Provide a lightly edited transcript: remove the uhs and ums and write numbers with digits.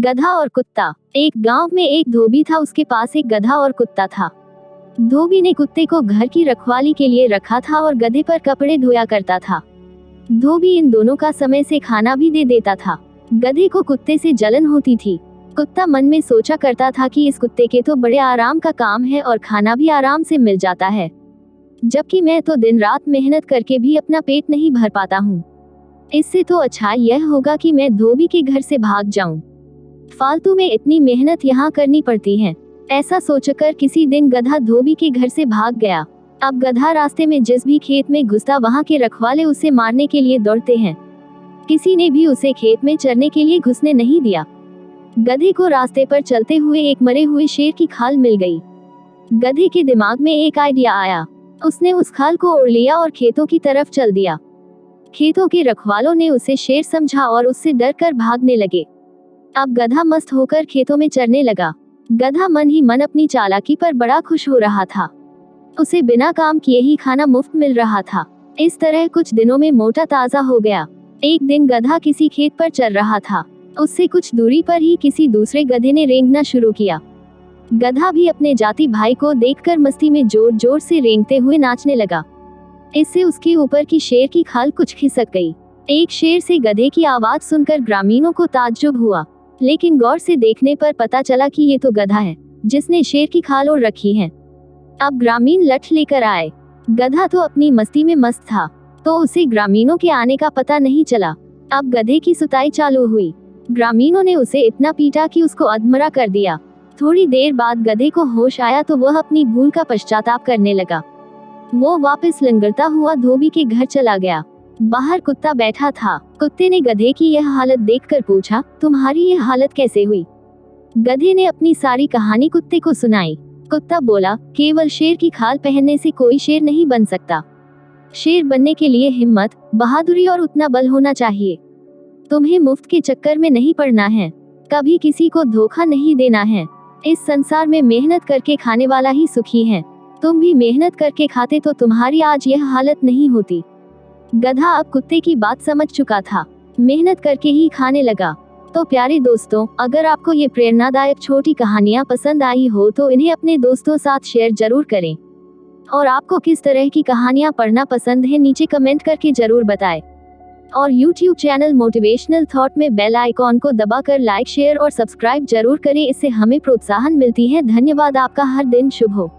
गधा और कुत्ता। एक गांव में एक धोबी था, उसके पास एक गधा और कुत्ता था। धोबी ने कुत्ते को घर की रखवाली के लिए रखा था और गधे पर कपड़े धोया करता था। धोबी इन दोनों का समय से खाना भी दे देता था। गधे को कुत्ते से जलन होती थी। कुत्ता मन में सोचा करता था कि इस कुत्ते के तो बड़े आराम का काम है और खाना भी आराम से मिल जाता है, जबकि मैं तो दिन रात मेहनत करके भी अपना पेट नहीं भर पाता हूँ। इससे तो अच्छा यह होगा कि मैं धोबी के घर से भाग जाऊं। फालतू में इतनी मेहनत यहाँ करनी पड़ती है। ऐसा सोचकर किसी दिन गधा धोबी के घर से भाग गया। अब गधा रास्ते में जिस भी खेत में घुसता, वहाँ के रखवाले उसे मारने के लिए दौड़ते हैं। किसी ने भी उसे खेत में चरने के लिए घुसने नहीं दिया। गधे को रास्ते पर चलते हुए एक मरे हुए शेर की खाल मिल गई। गधे के दिमाग में एक आइडिया आया। उसने उस खाल को ओढ़ लिया और खेतों की तरफ चल दिया। खेतों के रखवालों ने उसे शेर समझा और उससे डरकर भागने लगे। अब गधा मस्त होकर खेतों में चरने लगा। गधा मन ही मन अपनी चालाकी पर बड़ा खुश हो रहा था। उसे बिना काम किए ही खाना मुफ्त मिल रहा था। इस तरह कुछ दिनों में मोटा ताजा हो गया। एक दिन गधा किसी खेत पर चल रहा था। उससे कुछ दूरी पर ही किसी दूसरे गधे ने रेंगना शुरू किया। गधा भी अपने जाति भाई को देखकर मस्ती में जोर जोर से रेंगते हुए नाचने लगा। इससे उसके ऊपर की शेर की खाल कुछ खिसक गई। एक शेर से गधे की आवाज सुनकर ग्रामीणों को ताज्जुब हुआ, लेकिन गौर से देखने पर पता चला कि ये तो गधा है जिसने शेर की खाल ओढ़ रखी है। अब ग्रामीण लठ लेकर आए। गधा तो अपनी मस्ती में मस्त था, तो उसे ग्रामीणों के आने का पता नहीं चला। अब गधे की सुताई चालू हुई। ग्रामीणों ने उसे इतना पीटा कि उसको अधमरा कर दिया। थोड़ी देर बाद गधे को होश आया तो वह अपनी भूल का पश्चाताप करने लगा। वो वापस लंगड़ता हुआ धोबी के घर चला गया। बाहर कुत्ता बैठा था। कुत्ते ने गधे की यह हालत देखकर पूछा, तुम्हारी यह हालत कैसे हुई? गधे ने अपनी सारी कहानी कुत्ते को सुनाई। कुत्ता बोला, केवल शेर की खाल पहनने से कोई शेर नहीं बन सकता। शेर बनने के लिए हिम्मत, बहादुरी और उतना बल होना चाहिए। तुम्हें मुफ्त के चक्कर में नहीं पड़ना है, कभी किसी को धोखा नहीं देना है। इस संसार में मेहनत करके खाने वाला ही सुखी है। तुम भी मेहनत करके खाते तो तुम्हारी आज यह हालत नहीं होती। गधा अब कुत्ते की बात समझ चुका था, मेहनत करके ही खाने लगा। तो प्यारे दोस्तों, अगर आपको ये प्रेरणादायक छोटी कहानियाँ पसंद आई हो तो इन्हें अपने दोस्तों साथ शेयर जरूर करें। और आपको किस तरह की कहानियाँ पढ़ना पसंद है, नीचे कमेंट करके जरूर बताएं। और YouTube चैनल मोटिवेशनल थॉट में बेल आइकॉन को दबाकर लाइक, शेयर और सब्सक्राइब जरूर करें, इससे हमें प्रोत्साहन मिलती है। धन्यवाद। आपका हर दिन शुभ हो।